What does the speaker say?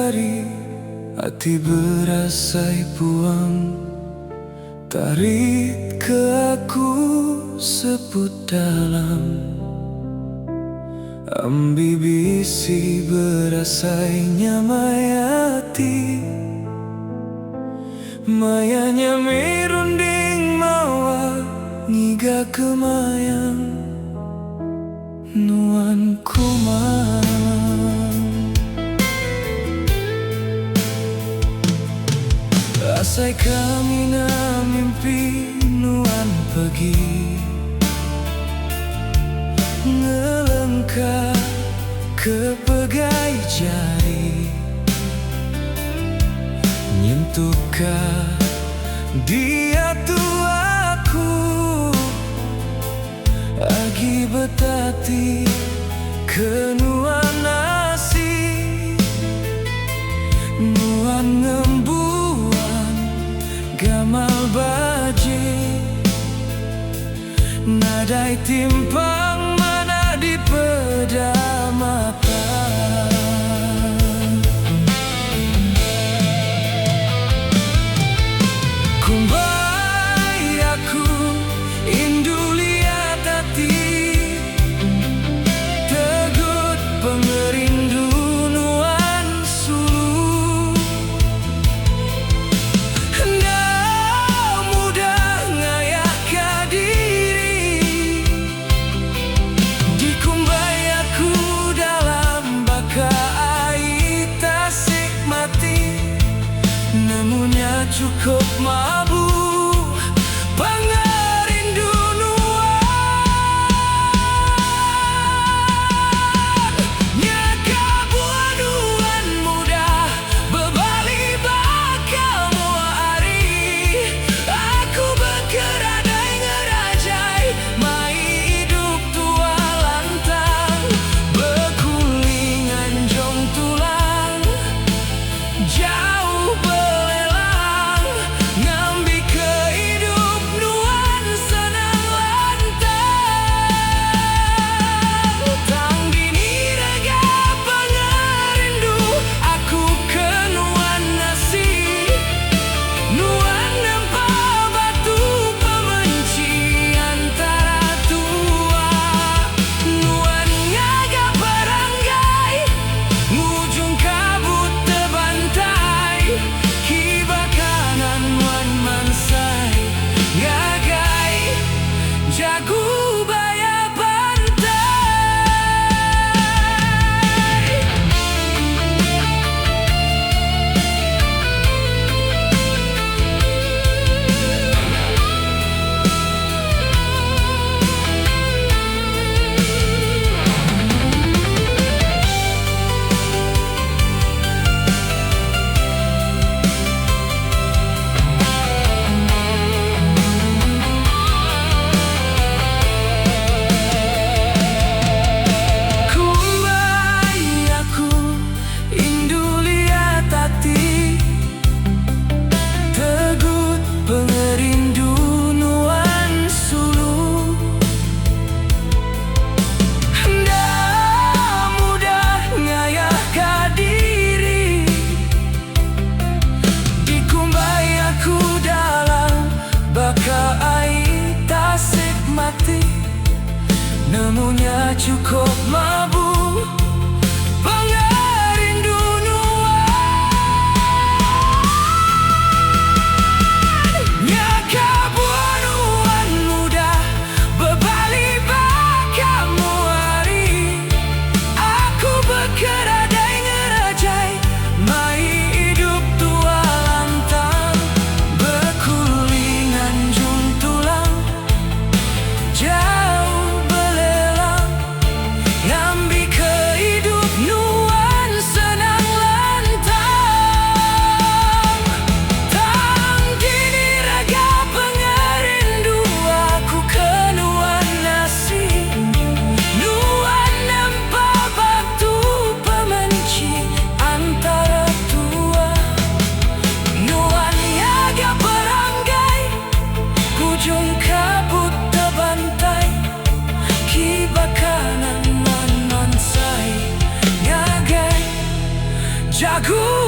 jari, hati berasai puang. Tarik ke aku seput dalam, ambi bisi berasai nyamayati. Mayanya mirunding mawa ngiga kemayang nuan kumang. Asai kami na mimpi nuan pergi, ngelengkap ke pegai jari, nyentuhkah dia tu aku, agi betati kenuan nasi, nuan ngembuan gamal baji, nadai timpang mana di peda mata. Kumbai aku indu liat hati, tegut pengerindu nuan sulu. Hendak mudah ngayah diri, dikumbai aku dalam baka ai tasik mati. Namunnya cukup mabu pengerindu nuan. Nyaka buah nuan mudah berbalik bakal mua hari. Aku berkeradai ngerajai mai hidup tua lantang, berkulingan jong tulang jauh belelang, ngambil Jago